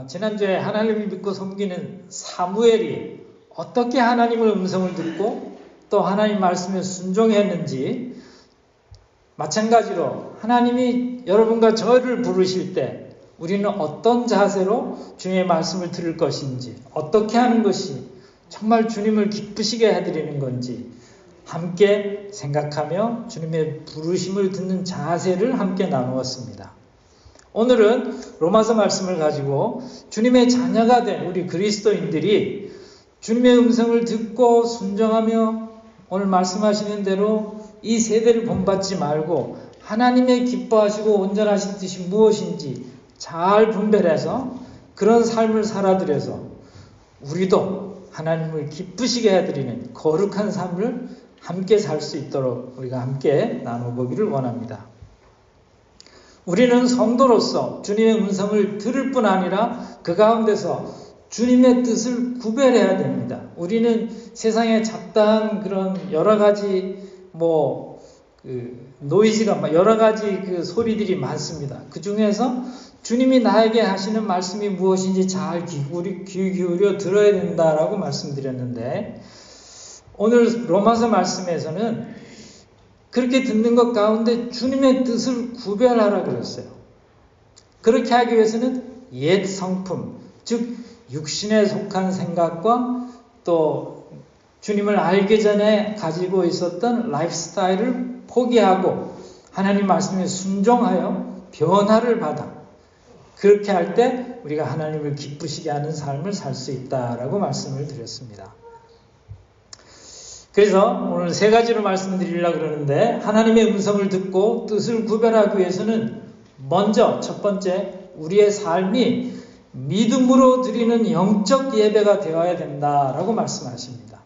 지난주에 하나님을 믿고 섬기는 사무엘이 어떻게 하나님의 음성을 듣고 또 하나님 말씀에 순종했는지, 마찬가지로 하나님이 여러분과 저를 부르실 때 우리는 어떤 자세로 주님의 말씀을 들을 것인지, 어떻게 하는 것이 정말 주님을 기쁘시게 해드리는 건지 함께 생각하며 주님의 부르심을 듣는 자세를 함께 나누었습니다. 오늘은 로마서 말씀을 가지고 주님의 자녀가 된 우리 그리스도인들이 주님의 음성을 듣고 순종하며 오늘 말씀하시는 대로 이 세대를 본받지 말고 하나님의 기뻐하시고 온전하신 뜻이 무엇인지 잘 분별해서 그런 삶을 살아들여서 우리도 하나님을 기쁘시게 해드리는 거룩한 삶을 함께 살 수 있도록 우리가 함께 나눠보기를 원합니다. 우리는 성도로서 주님의 음성을 들을 뿐 아니라 그 가운데서 주님의 뜻을 구별해야 됩니다. 우리는 세상에 잡다한 그런 여러 가지 노이즈가 여러 가지 소리들이 많습니다. 그 중에서 주님이 나에게 하시는 말씀이 무엇인지 잘 귀 기울여 들어야 된다라고 말씀드렸는데, 오늘 로마서 말씀에서는 그렇게 듣는 것 가운데 주님의 뜻을 구별하라 그랬어요. 그렇게 하기 위해서는 옛 성품, 즉 육신에 속한 생각과 또 주님을 알기 전에 가지고 있었던 라이프 스타일을 포기하고 하나님 말씀에 순종하여 변화를 받아, 그렇게 할 때 우리가 하나님을 기쁘시게 하는 삶을 살 수 있다라고 말씀을 드렸습니다. 그래서 오늘 세 가지로 말씀드리려고 그러는데, 하나님의 음성을 듣고 뜻을 구별하기 위해서는 먼저 첫 번째, 우리의 삶이 믿음으로 드리는 영적 예배가 되어야 된다라고 말씀하십니다.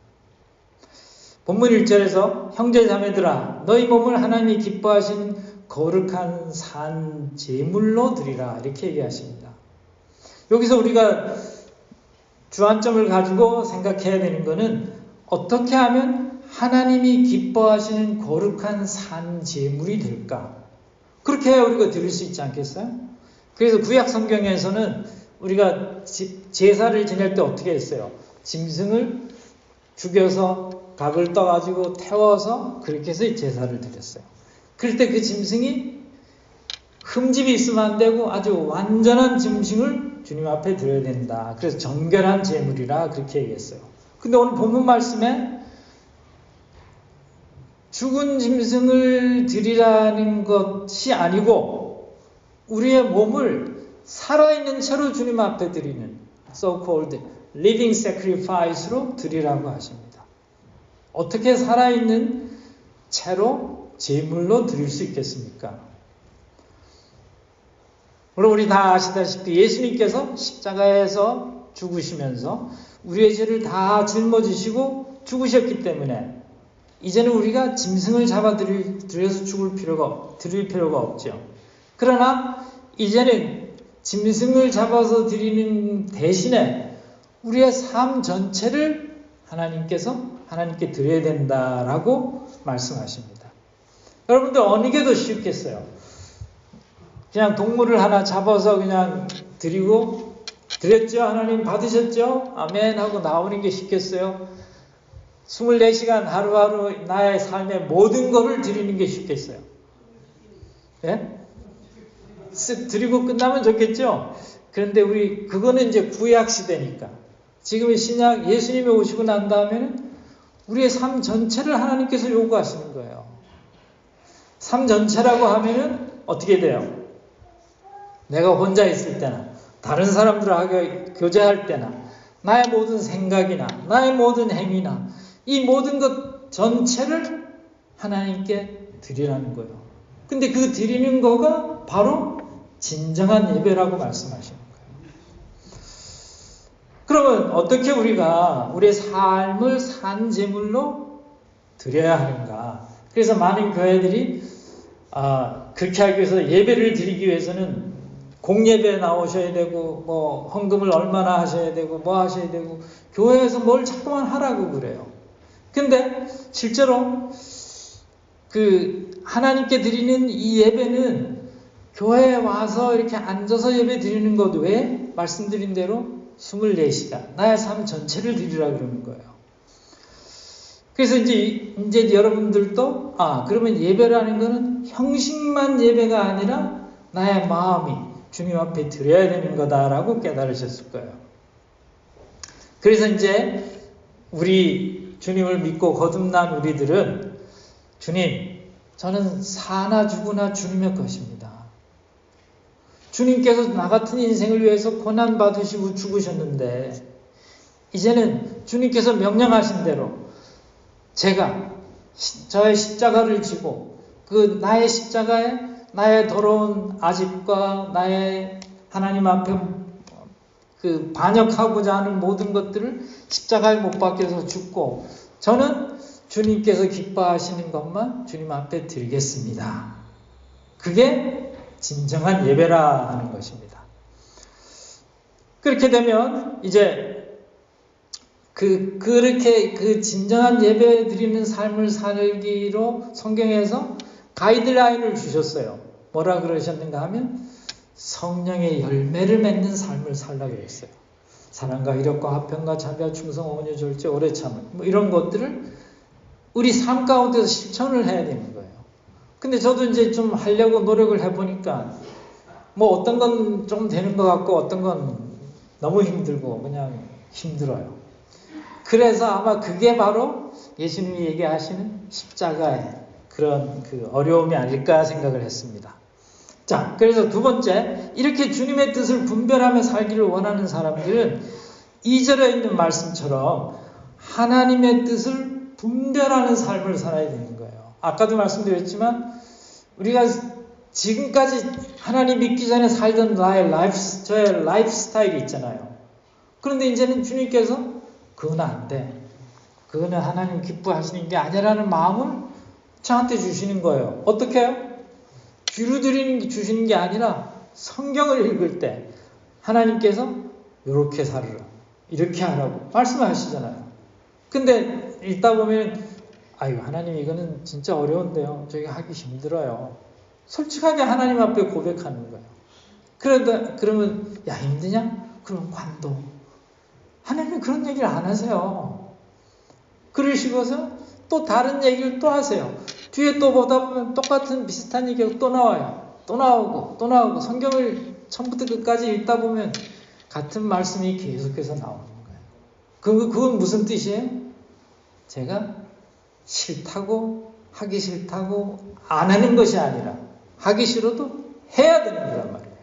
본문 1절에서 형제자매들아 너희 몸을 하나님이 기뻐하신 거룩한 산 제물로 드리라, 이렇게 얘기하십니다. 여기서 우리가 주안점을 가지고 생각해야 되는 것은 어떻게 하면 하나님이 기뻐하시는 거룩한 산 제물이 될까? 그렇게 해야 우리가 드릴 수 있지 않겠어요? 그래서 구약 성경에서는 우리가 제사를 지낼 때 어떻게 했어요? 짐승을 죽여서 각을 떠가지고 태워서 그렇게 해서 제사를 드렸어요. 그럴 때 그 짐승이 흠집이 있으면 안 되고 아주 완전한 짐승을 주님 앞에 드려야 된다. 그래서 정결한 제물이라 그렇게 얘기했어요. 근데 오늘 본문 말씀에 죽은 짐승을 드리라는 것이 아니고 우리의 몸을 살아있는 채로 주님 앞에 드리는 so-called living sacrifice로 드리라고 하십니다. 어떻게 살아있는 채로 제물로 드릴 수 있겠습니까? 물론 우리 다 아시다시피 예수님께서 십자가에서 죽으시면서 우리의 죄를 다 짊어지시고 죽으셨기 때문에 이제는 우리가 짐승을 잡아들여서 드릴 필요가 없죠. 그러나 이제는 짐승을 잡아서 드리는 대신에 우리의 삶 전체를 하나님께 드려야 된다라고 말씀하십니다. 여러분들 어느 게 더 쉽겠어요? 그냥 동물을 하나 잡아서 그냥 드렸죠? 하나님 받으셨죠? 아멘 하고 나오는 게 쉽겠어요? 24시간 하루하루 나의 삶의 모든 것을 드리는 게 쉽겠어요? 예? 쓱 드리고 끝나면 좋겠죠? 그런데 그거는 이제 구약 시대니까. 지금의 신약 예수님이 오시고 난 다음에는 우리의 삶 전체를 하나님께서 요구하시는 거예요. 삶 전체라고 하면은 어떻게 돼요? 내가 혼자 있을 때나 다른 사람들하고 교제할 때나 나의 모든 생각이나 나의 모든 행위나 이 모든 것 전체를 하나님께 드리라는 거예요. 근데 그 드리는 거가 바로 진정한 예배라고 말씀하시는 거예요. 그러면 어떻게 우리가 우리의 삶을 산 제물로 드려야 하는가? 그래서 많은 교회들이 그렇게 하기 위해서 예배를 드리기 위해서는 공예배에 나오셔야 되고 헌금을 얼마나 하셔야 되고 하셔야 되고 교회에서 뭘 자꾸만 하라고 그래요. 근데 실제로 하나님께 드리는 이 예배는 교회에 와서 이렇게 앉아서 예배 드리는 것 외에 말씀드린 대로 24시간 나의 삶 전체를 드리라 그러는 거예요. 그래서 이제 여러분들도 그러면 예배라는 거는 형식만 예배가 아니라 나의 마음이 주님 앞에 드려야 되는 거다라고 깨달으셨을 거예요. 그래서 이제 우리 주님을 믿고 거듭난 우리들은 주님, 저는 사나 죽으나 주님의 것입니다. 주님께서 나 같은 인생을 위해서 고난 받으시고 죽으셨는데 이제는 주님께서 명령하신 대로 제가 저의 십자가를 지고 그 나의 십자가에 나의 더러운 아집과 나의 하나님 앞에 그 반역하고자 하는 모든 것들을 십자가에 못 박혀서 죽고 저는 주님께서 기뻐하시는 것만 주님 앞에 드리겠습니다. 그게 진정한 예배라 하는 것입니다. 그렇게 되면 이제 그렇게 그 진정한 예배 드리는 삶을 살기로 성경에서 가이드라인을 주셨어요. 뭐라 그러셨는가 하면 성령의 열매를 맺는 삶을 살라고 했어요. 사랑과 희력과 화평과 자비와 충성, 온유, 절제, 오래 참을 뭐 이런 것들을 우리 삶 가운데서 실천을 해야 되는 거예요. 근데 저도 이제 좀 하려고 노력을 해보니까 뭐 어떤 건 좀 되는 것 같고 어떤 건 너무 힘들고 그냥 힘들어요. 그래서 아마 그게 바로 예수님이 얘기하시는 십자가의 그런 그 어려움이 아닐까 생각을 했습니다. 자, 그래서 두 번째, 이렇게 주님의 뜻을 분별하며 살기를 원하는 사람들은 2절에 있는 말씀처럼 하나님의 뜻을 분별하는 삶을 살아야 되는 거예요. 아까도 말씀드렸지만 우리가 지금까지 하나님 믿기 전에 살던 저의 라이프 스타일이 있잖아요. 그런데 이제는 주님께서 그건 안 돼. 그거는 하나님 기뻐하시는 게 아니라는 마음을 저한테 주시는 거예요. 어떻게 해요? 귀로 주시는 게 아니라 성경을 읽을 때 하나님께서 이렇게 살으라. 이렇게 하라고 말씀하시잖아요. 근데 읽다 보면 하나님 이거는 진짜 어려운데요. 저게 하기 힘들어요. 솔직하게 하나님 앞에 고백하는 거예요. 그러면 야 힘드냐? 그럼 관둬. 하나님은 그런 얘기를 안 하세요. 그러시고서 또 다른 얘기를 또 하세요. 뒤에 또 보다 보면 똑같은 비슷한 얘기가 또 나와요. 또 나오고 성경을 처음부터 끝까지 읽다 보면 같은 말씀이 계속해서 나오는 거예요. 그건 무슨 뜻이에요? 제가 싫다고 하기 싫다고 안 하는 것이 아니라 하기 싫어도 해야 되는 거란 말이에요.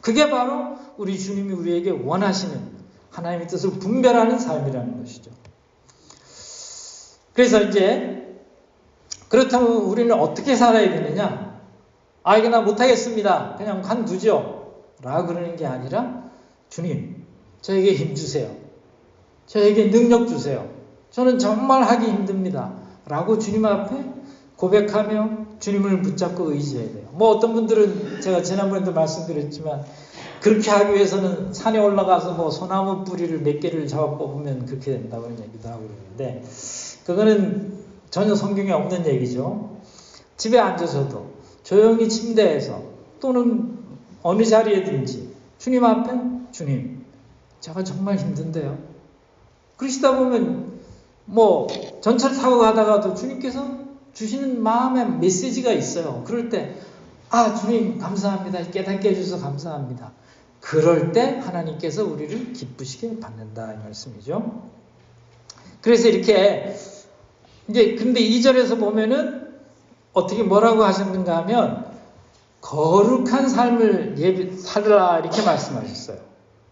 그게 바로 우리 주님이 우리에게 원하시는 하나님의 뜻을 분별하는 삶이라는 것이죠. 그래서 이제 그렇다면 우리는 어떻게 살아야 되느냐? 이거 나 못하겠습니다. 그냥 관두죠. 라고 그러는 게 아니라 주님, 저에게 힘 주세요. 저에게 능력 주세요. 저는 정말 하기 힘듭니다. 라고 주님 앞에 고백하며 주님을 붙잡고 의지해야 돼요. 어떤 분들은 제가 지난번에도 말씀드렸지만 그렇게 하기 위해서는 산에 올라가서 소나무 뿌리를 몇 개를 잡아 뽑으면 그렇게 된다고 얘기도 하고 그러는데 그거는 전혀 성경에 없는 얘기죠. 집에 앉아서도 조용히 침대에서 또는 어느 자리에든지 주님 앞에 주님, 제가 정말 힘든데요. 그러시다 보면 전철 타고 가다가도 주님께서 주시는 마음의 메시지가 있어요. 그럴 때 주님 감사합니다. 깨닫게 해주셔서 감사합니다. 그럴 때 하나님께서 우리를 기쁘시게 받는다 이 말씀이죠. 그래서 이렇게 이제 근데 2절에서 보면은 어떻게 뭐라고 하셨는가 하면 거룩한 삶을 살으라 이렇게 말씀하셨어요.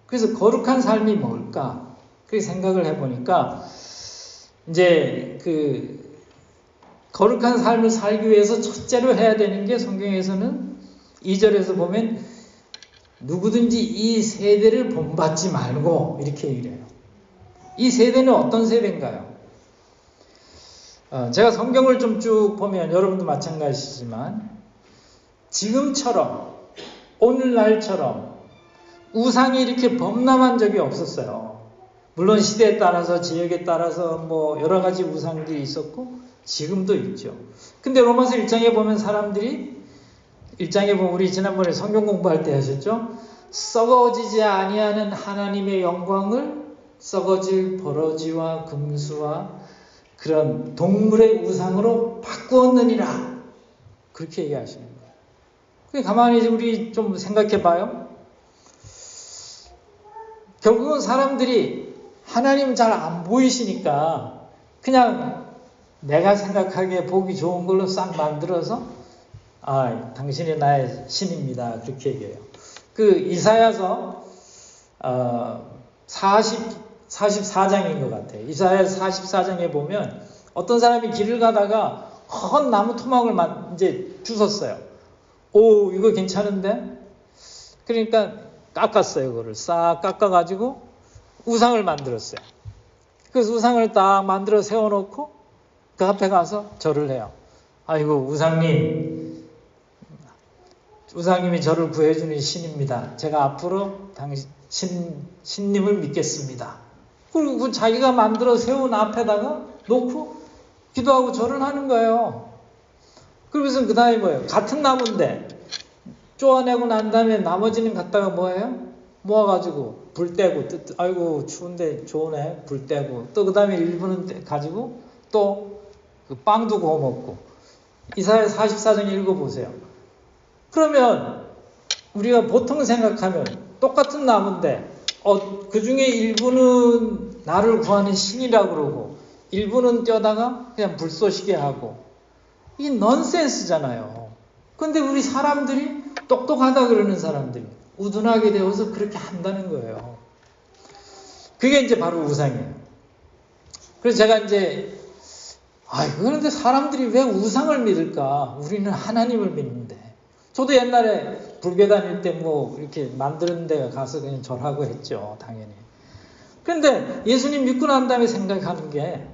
그래서 거룩한 삶이 뭘까? 그렇게 생각을 해보니까 이제 거룩한 삶을 살기 위해서 첫째로 해야 되는 게 성경에서는 2절에서 보면 누구든지 이 세대를 본받지 말고 이렇게 얘기를 해요. 이 세대는 어떤 세대인가요? 제가 성경을 좀 쭉 보면 여러분도 마찬가지지만 지금처럼 오늘날처럼 우상이 이렇게 범람한 적이 없었어요. 물론 시대에 따라서 지역에 따라서 여러 가지 우상들이 있었고 지금도 있죠. 근데 로마서 1장에 보면 우리 지난번에 성경 공부할 때 하셨죠? 썩어지지 아니하는 하나님의 영광을 썩어질 버러지와 금수와 그런 동물의 우상으로 바꾸었느니라. 그렇게 얘기하시는 거예요. 가만히 우리 좀 생각해 봐요. 결국은 사람들이 하나님 잘 안 보이시니까 그냥 내가 생각하기에 보기 좋은 걸로 싹 만들어서 당신이 나의 신입니다. 그렇게 얘기해요. 그 이사야서 44장인 것 같아요. 이사야 44장에 보면 어떤 사람이 길을 가다가 큰 나무 토막을 이제 주웠어요. 오, 이거 괜찮은데? 그러니까 깎았어요. 그거를 싹 깎아가지고 우상을 만들었어요. 그래서 우상을 딱 만들어 세워놓고 그 앞에 가서 절을 해요. 아이고, 우상님이 저를 구해주는 신입니다. 제가 앞으로 신님을 믿겠습니다. 그리고 자기가 만들어 세운 앞에다가 놓고 기도하고 절을 하는 거예요. 그러면서 그 다음에 뭐예요? 같은 나무인데 쪼아내고 난 다음에 나머지는 갖다가 뭐예요? 모아가지고 불 떼고 아이고 추운데 좋으네 불 떼고 또 그 다음에 일부는 가지고 또 그 빵도 구워 먹고. 이사야 44장 읽어보세요. 그러면 우리가 보통 생각하면 똑같은 나무인데 그 중에 일부는 나를 구하는 신이라고 그러고 일부는 떼다가 그냥 불 쏘시게 하고, 이게 넌센스잖아요. 근데 우리 사람들이 똑똑하다 그러는 사람들이 우둔하게 되어서 그렇게 한다는 거예요. 그게 이제 바로 우상이에요. 그래서 제가 이제 그런데 사람들이 왜 우상을 믿을까? 우리는 하나님을 믿는데. 저도 옛날에 불교 다닐 때 이렇게 만드는 데 가서 그냥 절하고 했죠. 당연히. 그런데 예수님 믿고 난 다음에 생각하는 게,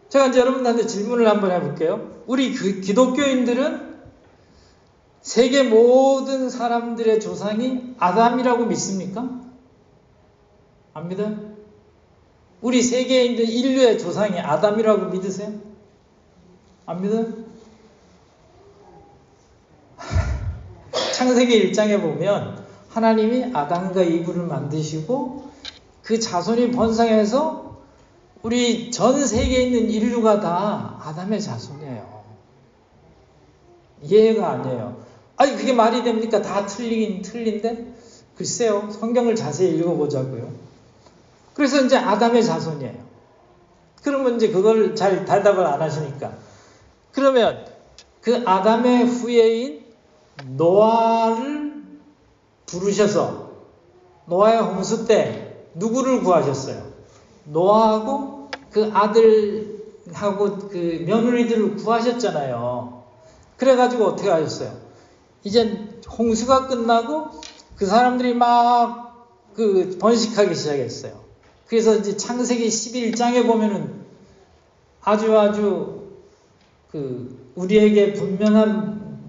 제가 이제 여러분들한테 질문을 한번 해볼게요. 우리 기독교인들은 세계 모든 사람들의 조상이 아담이라고 믿습니까? 안 믿어요? 우리 세계인들 인류의 조상이 아담이라고 믿으세요? 안 믿어요? 창세기 1장에 보면 하나님이 아담과 이브를 만드시고 그 자손이 번성해서 우리 전 세계에 있는 인류가 다 아담의 자손이에요. 이해가 안 돼요. 그게 말이 됩니까? 다 틀리긴 틀린데? 글쎄요. 성경을 자세히 읽어보자고요. 그래서 이제 아담의 자손이에요. 그러면 이제 그걸 잘 대답을 안 하시니까. 그러면 그 아담의 후예인 노아를 부르셔서 노아의 홍수 때 누구를 구하셨어요? 노아하고 그 아들하고 그 며느리들을 구하셨잖아요. 그래가지고 어떻게 하셨어요? 이제 홍수가 끝나고 그 사람들이 막 번식하기 시작했어요. 그래서 이제 창세기 11장에 보면은 아주 우리에게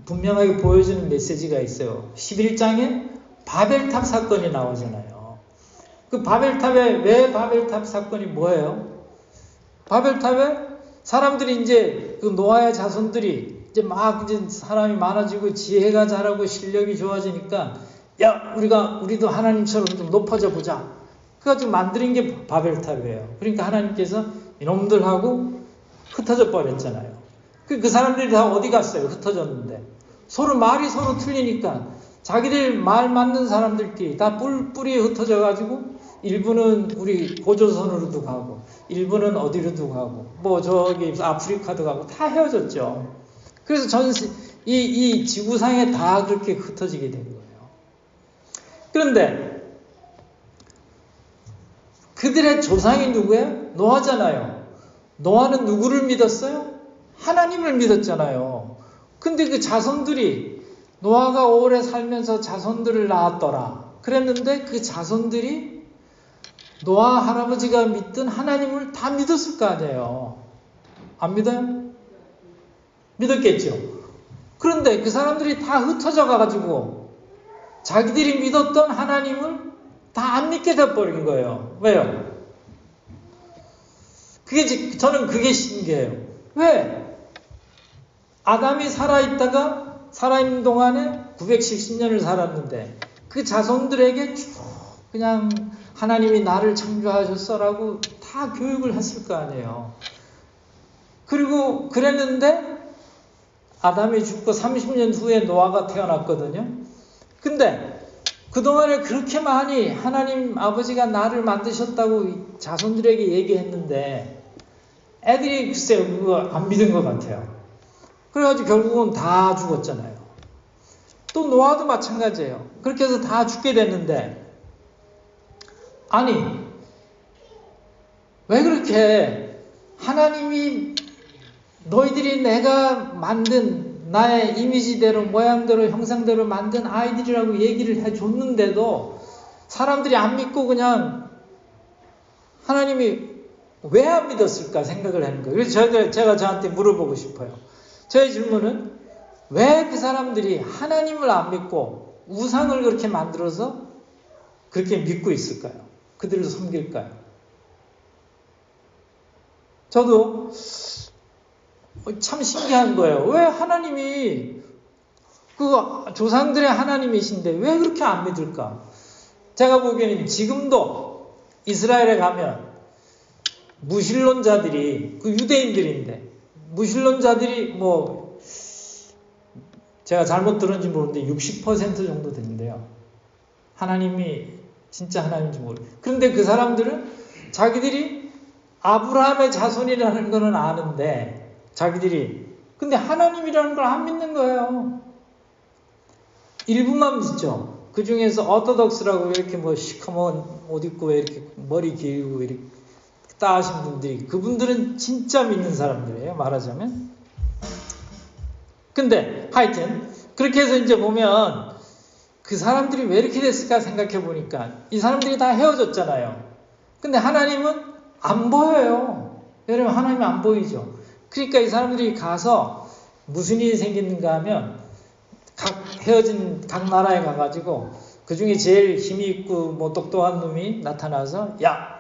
분명하게 보여주는 메시지가 있어요. 11장에 바벨탑 사건이 나오잖아요. 그 바벨탑에 왜 바벨탑 사건이 뭐예요? 바벨탑에 사람들이 이제 그 노아의 자손들이 이제 사람이 많아지고 지혜가 자라고 실력이 좋아지니까 우리도 하나님처럼 좀 높아져 보자. 그래가지고 만드는 게 바벨탑이에요. 그러니까 하나님께서 이놈들하고 흩어져 버렸잖아요. 그 사람들이 다 어디 갔어요? 흩어졌는데. 말이 서로 틀리니까 자기들 말 맞는 사람들끼리 다 뿔뿔이 ht어져가지고 일부는 우리 고조선으로도 가고 일부는 어디로도 가고 저기 아프리카도 가고 다 헤어졌죠. 그래서 이 지구상에 다 그렇게 흩어지게 된 거예요. 그런데 그들의 조상이 누구예요? 노아잖아요. 노아는 누구를 믿었어요? 하나님을 믿었잖아요. 근데 그 자손들이 노아가 오래 살면서 자손들을 낳았더라. 그랬는데 그 자손들이 노아 할아버지가 믿던 하나님을 다 믿었을 거 아니에요. 안 믿어요? 믿었겠죠. 그런데 그 사람들이 다 흩어져 가가지고 자기들이 믿었던 하나님을 다 안 믿게 돼버린 거예요. 왜요? 저는 그게 신기해요. 왜? 아담이 살아있는 동안에 970년을 살았는데 그 자손들에게 쭉 그냥 하나님이 나를 창조하셨어라고 다 교육을 했을 거 아니에요. 그리고 그랬는데 아담이 죽고 30년 후에 노아가 태어났거든요. 근데 그동안에 그렇게 많이 하나님 아버지가 나를 만드셨다고 자손들에게 얘기했는데 애들이 글쎄요 그거 안 믿은 것 같아요. 그래가지고 결국은 다 죽었잖아요. 또 노아도 마찬가지예요. 그렇게 해서 다 죽게 됐는데 아니 왜 그렇게 하나님이 너희들이 내가 만든 나의 이미지대로 모양대로 형상대로 만든 아이들이라고 얘기를 해줬는데도 사람들이 안 믿고 그냥 하나님이 왜 안 믿었을까 생각을 하는 거예요. 그래서 제가 저한테 물어보고 싶어요. 저의 질문은 왜 그 사람들이 하나님을 안 믿고 우상을 그렇게 만들어서 그렇게 믿고 있을까요? 그들을 섬길까요? 저도 참 신기한 거예요. 왜 하나님이 그 조상들의 하나님이신데 왜 그렇게 안 믿을까? 제가 보기에는 지금도 이스라엘에 가면 무신론자들이 그 유대인들인데 무신론자들이 뭐 제가 잘못 들었는지 모르는데 60% 정도 된대요. 하나님이 진짜 하나님인지 모르고. 그런데 그 사람들은 자기들이 아브라함의 자손이라는 거는 아는데 자기들이 근데 하나님이라는 걸 안 믿는 거예요. 일부만 믿죠. 그 중에서 오토독스라고 이렇게 뭐 시커먼 옷 입고 이렇게 머리 길고 이렇게 따하신 분들이 그분들은 진짜 믿는 사람들이에요. 말하자면. 근데 하여튼 그렇게 해서 이제 보면 그 사람들이 왜 이렇게 됐을까 생각해 보니까 이 사람들이 다 헤어졌잖아요. 근데 하나님은 안 보여요. 여러분 하나님은 안 보이죠. 그러니까 이 사람들이 가서 무슨 일이 생기는가 하면 각 헤어진 각 나라에 가가지고 그 중에 제일 힘이 있고 뭐 똑똑한 놈이 나타나서 야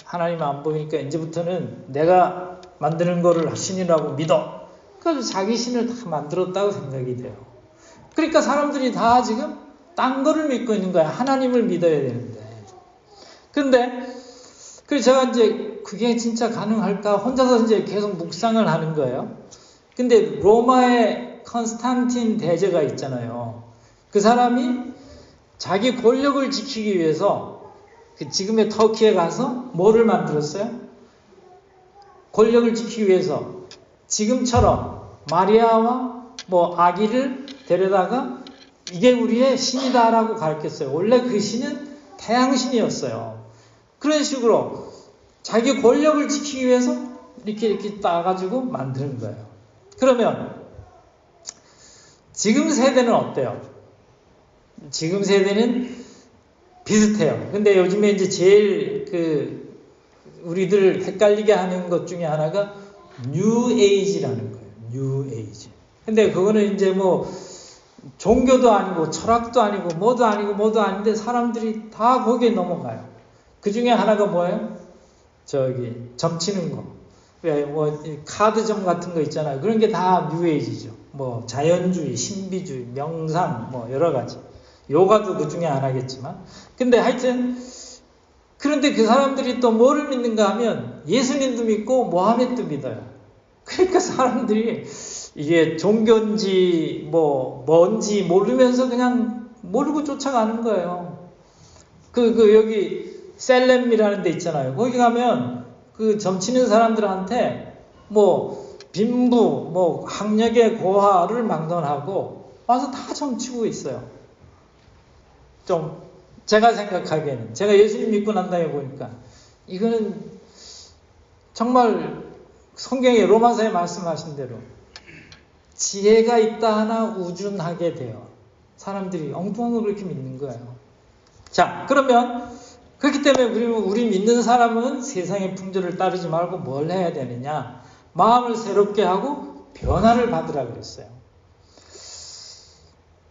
하나님 안 보이니까 이제부터는 내가 만드는 거를 신이라고 믿어. 그래서 자기 신을 다 만들었다고 생각이 돼요. 그러니까 사람들이 다 지금 딴 거를 믿고 있는 거야. 하나님을 믿어야 되는데. 근데 그래서 제가 이제 그게 진짜 가능할까? 혼자서 이제 계속 묵상을 하는 거예요. 근데 로마의 컨스탄틴 대제가 있잖아요. 그 사람이 자기 권력을 지키기 위해서 그 지금의 터키에 가서 뭐를 만들었어요? 권력을 지키기 위해서 지금처럼 마리아와 뭐 아기를 데려다가 이게 우리의 신이다라고 가르쳤어요. 원래 그 신은 태양신이었어요. 그런 식으로 자기 권력을 지키기 위해서 이렇게 따가지고 만드는 거예요. 그러면 지금 세대는 어때요? 지금 세대는 비슷해요. 근데 요즘에 이제 제일 그 우리들 헷갈리게 하는 것 중에 하나가 뉴 에이지라는 거예요. 뉴 에이지. 근데 그거는 이제 뭐 종교도 아니고 철학도 아니고 뭐도 아니고 뭐도 아닌데 사람들이 다 거기에 넘어가요. 그 중에 하나가 뭐예요? 저기 점치는 거. 왜 뭐 카드점 같은 거 있잖아요. 그런 게 다 뉴 에이지죠. 뭐 자연주의, 신비주의, 명상 뭐 여러 가지. 요가도 그 중에 하나겠지만. 근데 하여튼 그런데 그 사람들이 또 뭐를 믿는가 하면 예수님도 믿고 모하메도 믿어요. 그러니까 사람들이 이게 종교인지 뭐 뭔지 모르면서 그냥 모르고 쫓아가는 거예요. 여기 셀렘이라는 데 있잖아요. 거기 가면 그 점치는 사람들한테 뭐 빈부, 뭐 학력의 고하를 막론하고 와서 다 점치고 있어요. 좀 제가 생각하기에는 제가 예수님 믿고 난 다음에 보니까 이거는 정말 성경의 로마서에 말씀하신 대로 지혜가 있다 하나 우준하게 돼요. 사람들이 엉뚱한 걸 그렇게 믿는 거예요. 자, 그러면 그렇기 때문에 우리 믿는 사람은 세상의 풍조를 따르지 말고 뭘 해야 되느냐? 마음을 새롭게 하고 변화를 받으라 그랬어요.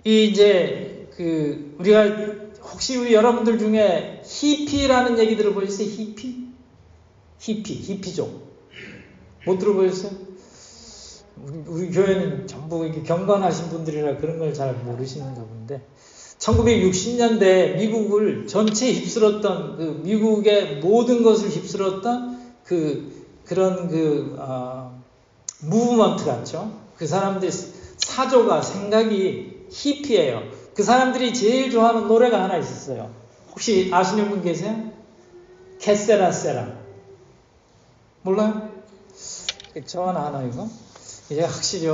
이제 우리가 혹시 우리 여러분들 중에 히피라는 얘기 들어보셨어요? 히피족. 못 들어보셨어요? 우리 교회는 전부 이렇게 경건하신 분들이라 그런 걸 잘 모르시는가 본데 1960년대 미국을 전체 휩쓸었던 그 미국의 모든 것을 휩쓸었던 그런 무브먼트 같죠. 그 사람들이 사조가 생각이 히피예요. 그 사람들이 제일 좋아하는 노래가 하나 있었어요. 혹시 아시는 분 계세요? 캐세라세라. 몰라요? 저 하나 이거? 이제 확실히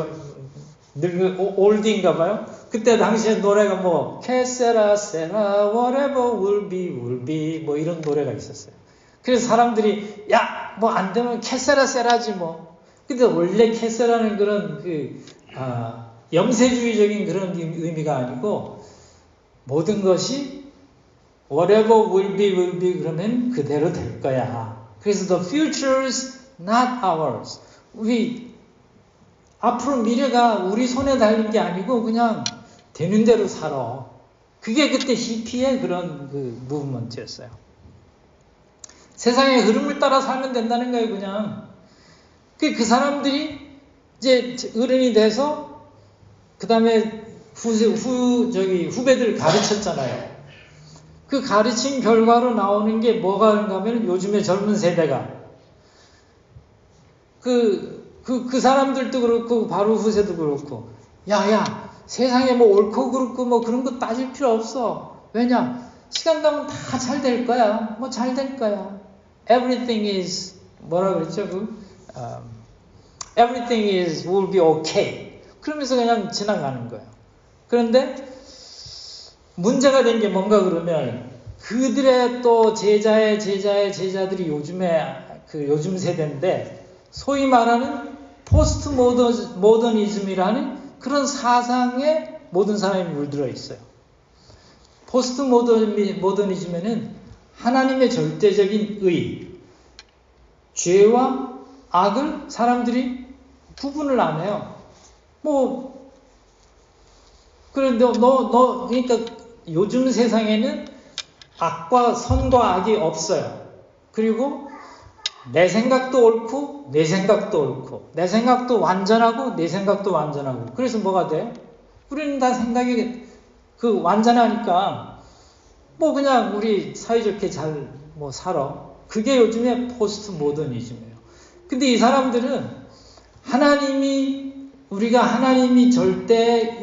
올드인가 봐요. 그때 당시에 노래가 뭐 캐세라세라 whatever will be 뭐 이런 노래가 있었어요. 그래서 사람들이 야 뭐 안 되면 캐세라세라지 뭐. 근데 원래 캐세라는 그런 영세주의적인 그런 의미가 아니고 모든 것이 whatever will be 그러면 그대로 될 거야. 그래서 the future's not ours. 우리 앞으로 미래가 우리 손에 달린 게 아니고 그냥 되는 대로 살아. 그게 그때 히피의 그런 무브먼트였어요. 세상의 흐름을 따라 살면 된다는 거예요, 그냥. 그 사람들이 이제 어른이 돼서 그 다음에 후배들 가르쳤잖아요. 그 가르친 결과로 나오는 게 뭐가 그런가 하면 요즘의 젊은 세대가 그 사람들도 그렇고 바로 후세도 그렇고 야 세상에 뭐 옳고 그렇고 뭐 그런 거 따질 필요 없어. 왜냐 시간 가면 다 잘 될 거야. 뭐 잘 될 거야. Everything is 뭐라 그랬죠? Everything is will be okay. 그러면서 그냥 지나가는 거예요. 그런데 문제가 된 게 뭔가 그러면 그들의 또 제자들이 요즘 세대인데 소위 말하는 포스트 모더니즘이라는 그런 사상에 모든 사람이 물들어 있어요. 포스트 모더니즘에는 하나님의 절대적인 의, 죄와 악을 사람들이 구분을 안 해요. 그런데 그러니까 요즘 세상에는 선과 악이 없어요. 그리고 내 생각도 옳고 내 생각도 옳고 내 생각도 완전하고 내 생각도 완전하고 그래서 뭐가 돼요? 우리는 다 생각이 완전하니까 그냥 우리 사이좋게 잘 살아. 그게 요즘에 포스트 모더니즘이에요. 근데 이 사람들은 우리가 하나님이 절대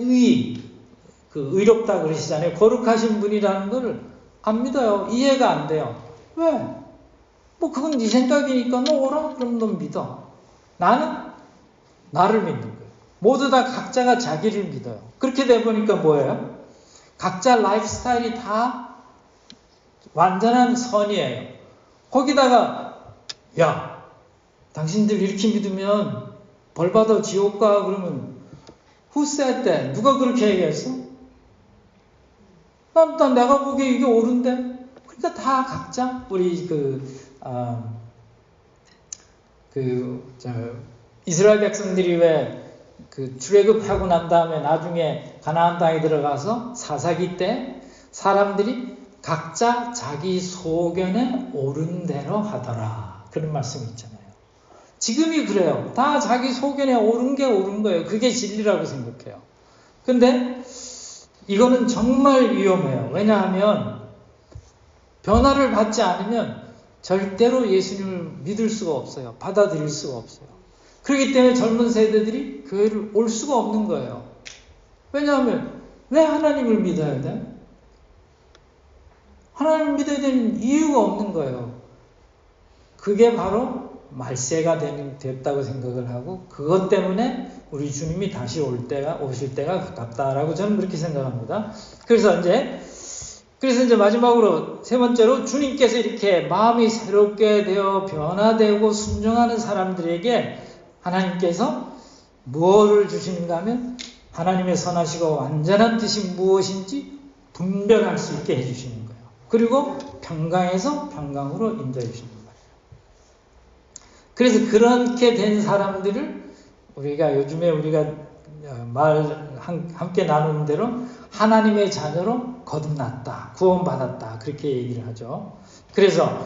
의롭다 그러시잖아요. 거룩하신 분이라는 걸 안 믿어요. 이해가 안 돼요. 왜? 그건 네 생각이니까 너 오라? 그럼 너 믿어. 나는 나를 믿는 거예요. 모두 다 각자가 자기를 믿어요. 그렇게 되보니까 뭐예요? 각자 라이프 스타일이 다 완전한 선이에요. 거기다가 야 당신들 이렇게 믿으면 벌 받아 지옥 가 그러면 who said that? 누가 그렇게 얘기했어? 난 내가 보기에 이게 옳은데. 그러니까 다 각자 우리 이스라엘 백성들이 왜 출애굽하고 난 다음에 나중에 가나안 땅에 들어가서 사사기 때 사람들이 각자 자기 소견에 옳은 대로 하더라. 그런 말씀이 있잖아요. 지금이 그래요. 다 자기 소견에 옳은 게 옳은 거예요. 그게 진리라고 생각해요. 근데 이거는 정말 위험해요. 왜냐하면 변화를 받지 않으면 절대로 예수님을 믿을 수가 없어요. 받아들일 수가 없어요. 그렇기 때문에 젊은 세대들이 교회를 올 수가 없는 거예요. 왜냐하면 왜 하나님을 믿어야 돼? 하나님을 믿어야 되는 이유가 없는 거예요. 그게 바로 말세가 됐다고 생각을 하고 그것 때문에 우리 주님이 다시 오실 때가 가깝다라고 저는 그렇게 생각합니다. 그래서 이제 마지막으로 세 번째로 주님께서 이렇게 마음이 새롭게 되어 변화되고 순종하는 사람들에게 하나님께서 무엇을 주시는가 하면 하나님의 선하시고 완전한 뜻이 무엇인지 분별할 수 있게 해주시는 거예요. 그리고 평강에서 평강으로 인도해 주시는 거예요. 그래서 그렇게 된 사람들을 요즘에 우리가 함께 나누는 대로 하나님의 자녀로 거듭났다, 구원받았다 그렇게 얘기를 하죠. 그래서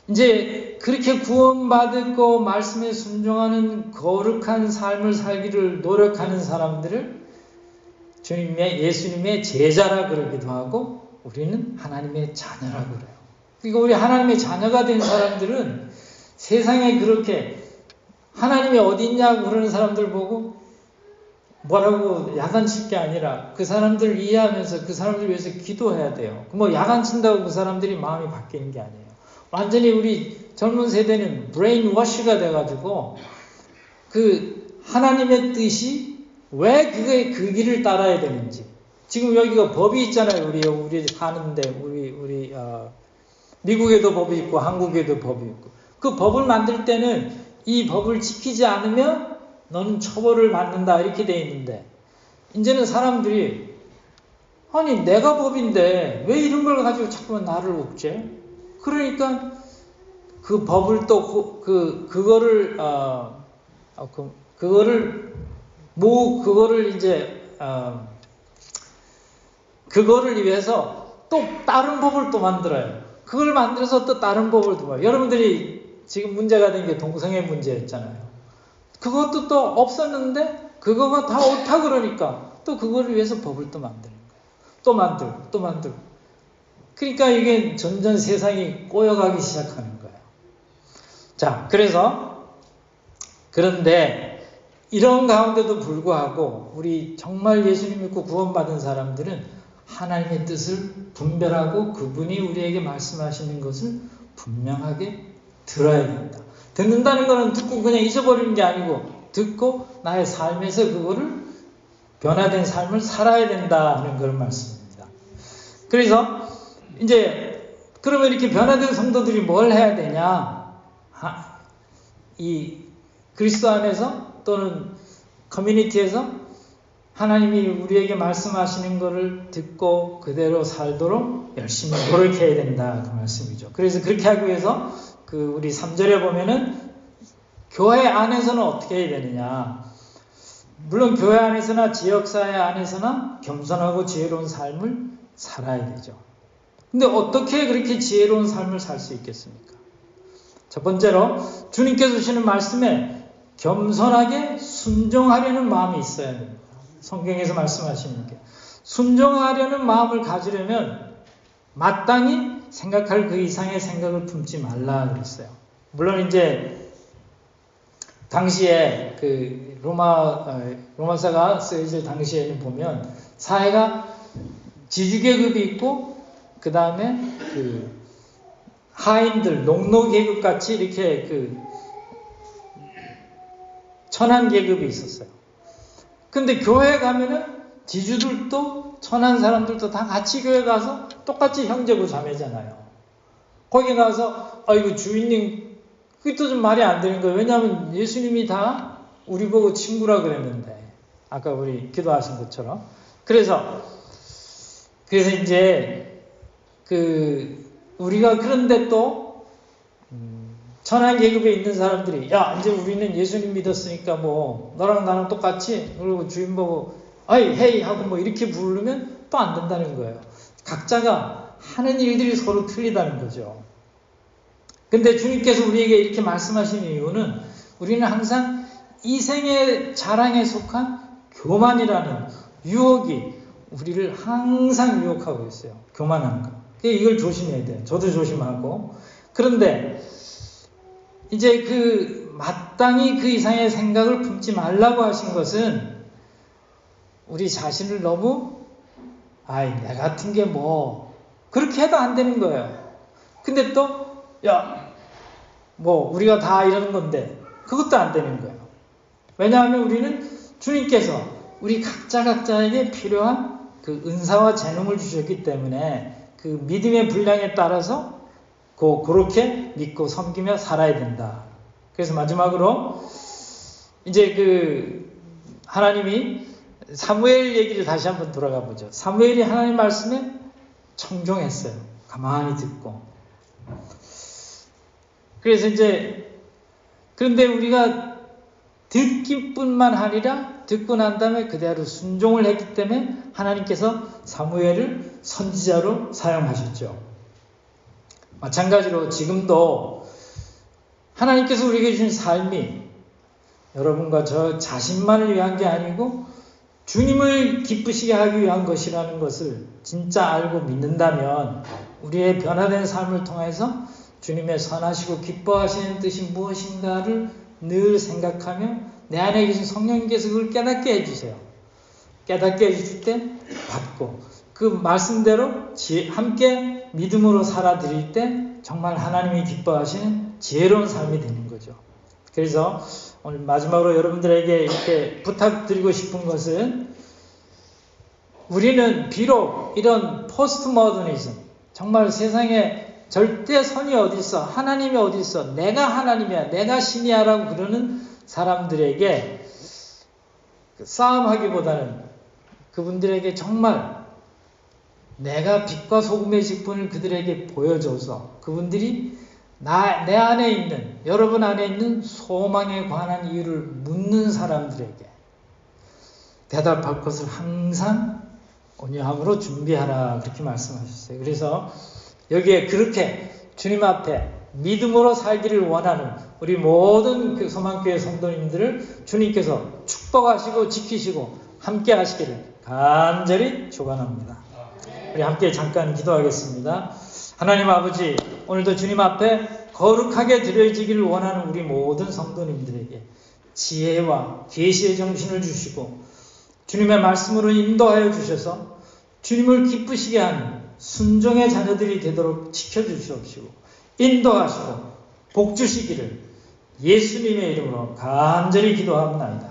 이제 그렇게 구원받고 말씀에 순종하는 거룩한 삶을 살기를 노력하는 사람들을 예수님의 제자라 그러기도 하고 우리는 하나님의 자녀라 그래요. 그러니까 우리 하나님의 자녀가 된 사람들은 세상에 그렇게 하나님이 어디 있냐고 그러는 사람들 보고 뭐라고 야단칠 게 아니라 그 사람들을 이해하면서 그 사람들 위해서 기도해야 돼요. 뭐 야단친다고 그 사람들이 마음이 바뀌는 게 아니에요. 완전히 우리 젊은 세대는 브레인 워시가 돼가지고 그 하나님의 뜻이 왜 그 길을 따라야 되는지. 지금 여기가 법이 있잖아요. 우리 사는데 미국에도 법이 있고 한국에도 법이 있고 그 법을 만들 때는 이 법을 지키지 않으면 너는 처벌을 받는다 이렇게 돼 있는데 이제는 사람들이 아니 내가 법인데 왜 이런 걸 가지고 자꾸만 나를 옥죄? 그러니까 그 법을 또 그거를 위해서 또 다른 법을 또 만들어요. 그걸 만들어서 또 다른 법을 또 봐요. 여러분들이 지금 문제가 된 게 동성애 문제였잖아요. 그것도 또 없었는데 그거가 다 옳다 그러니까 또 그거를 위해서 법을 또 만드는 거예요. 또 만들고. 그러니까 이게 점점 세상이 꼬여가기 시작하는 거예요. 자, 그런데 이런 가운데도 불구하고 우리 정말 예수님 믿고 구원받은 사람들은 하나님의 뜻을 분별하고 그분이 우리에게 말씀하시는 것을 분명하게 들어야 된다. 듣는다는 것은 듣고 그냥 잊어버리는 게 아니고 듣고 나의 삶에서 그거를 변화된 삶을 살아야 된다 하는 그런 말씀입니다. 그래서 이제 그러면 이렇게 변화된 성도들이 뭘 해야 되냐? 이 그리스도 안에서 또는 커뮤니티에서 하나님이 우리에게 말씀하시는 것을 듣고 그대로 살도록 열심히 노력해야 된다 그 말씀이죠. 그래서 그렇게 하기 위해서 우리 3절에 보면은 교회 안에서는 어떻게 해야 되느냐. 물론 교회 안에서나 지역사회 안에서나 겸손하고 지혜로운 삶을 살아야 되죠. 근데 어떻게 그렇게 지혜로운 삶을 살 수 있겠습니까? 첫 번째로 주님께서 주시는 말씀에 겸손하게 순종하려는 마음이 있어야 됩니다. 성경에서 말씀하시는 게 순종하려는 마음을 가지려면 마땅히 생각할 그 이상의 생각을 품지 말라 그랬어요. 물론 이제 당시에 그 로마서가 쓰여질 당시에는 보면 사회가 지주계급이 있고 그 다음에 그 하인들 농노계급 같이 이렇게 그 천한계급이 있었어요. 근데 교회에 가면은 지주들도 천한 사람들도 다 같이 교회 가서 똑같이 형제고 자매잖아요. 거기 가서 아이고 주인님 그것도 좀 말이 안 되는 거예요. 왜냐하면 예수님이 다 우리 보고 친구라 그랬는데 아까 우리 기도하신 것처럼 그래서 이제 우리가 그런데 또 천한 계급에 있는 사람들이 야 이제 우리는 예수님 믿었으니까 뭐 너랑 나랑 똑같이 그리고 주인 보고 아이 헤이 하고 뭐 이렇게 부르면 또 안 된다는 거예요. 각자가 하는 일들이 서로 틀리다는 거죠. 근데 주님께서 우리에게 이렇게 말씀하시는 이유는 우리는 항상 이생의 자랑에 속한 교만이라는 유혹이 우리를 항상 유혹하고 있어요. 교만한 거. 이걸 조심해야 돼요. 저도 조심하고. 그런데 이제 마땅히 그 이상의 생각을 품지 말라고 하신 것은 우리 자신을 너무 내 같은 게 뭐 그렇게 해도 안 되는 거예요. 근데 또 우리가 다 이러는 건데 그것도 안 되는 거예요. 왜냐하면 우리는 주님께서 우리 각자에게 필요한 그 은사와 재능을 주셨기 때문에 그 믿음의 분량에 따라서 그렇게 믿고 섬기며 살아야 된다. 그래서 마지막으로 이제 하나님이 사무엘 얘기를 다시 한번 돌아가 보죠. 사무엘이 하나님 말씀에 청종했어요. 가만히 듣고. 그래서 그런데 우리가 듣기뿐만 아니라 듣고 난 다음에 그대로 순종을 했기 때문에 하나님께서 사무엘을 선지자로 사용하셨죠. 마찬가지로 지금도 하나님께서 우리에게 주신 삶이 여러분과 저 자신만을 위한 게 아니고 주님을 기쁘시게 하기 위한 것이라는 것을 진짜 알고 믿는다면 우리의 변화된 삶을 통해서 주님의 선하시고 기뻐하시는 뜻이 무엇인가를 늘 생각하며 내 안에 계신 성령님께서 그걸 깨닫게 해주세요. 깨닫게 해주실 때 받고 그 말씀대로 함께 믿음으로 살아드릴 때 정말 하나님이 기뻐하시는 지혜로운 삶이 되는 거죠. 그래서 오늘 마지막으로 여러분들에게 이렇게 부탁드리고 싶은 것은 우리는 비록 이런 포스트 모더니즘 정말 세상에 절대 선이 어디 있어 하나님이 어디 있어 내가 하나님이야 내가 신이야 라고 그러는 사람들에게 싸움하기보다는 그분들에게 정말 내가 빛과 소금의 직분을 그들에게 보여줘서 그분들이 내 안에 있는 여러분 안에 있는 소망에 관한 이유를 묻는 사람들에게 대답할 것을 항상 온유함으로 준비하라 그렇게 말씀하셨어요. 그래서 여기에 그렇게 주님 앞에 믿음으로 살기를 원하는 우리 모든 그 소망교회 성도님들을 주님께서 축복하시고 지키시고 함께 하시기를 간절히 축원합니다. 우리 함께 잠깐 기도하겠습니다. 하나님 아버지, 오늘도 주님 앞에 거룩하게 드려지기를 원하는 우리 모든 성도님들에게 지혜와 계시의 정신을 주시고 주님의 말씀으로 인도하여 주셔서 주님을 기쁘시게 하는 순종의 자녀들이 되도록 지켜주시옵시고 인도하시고 복 주시기를 예수님의 이름으로 간절히 기도합니다.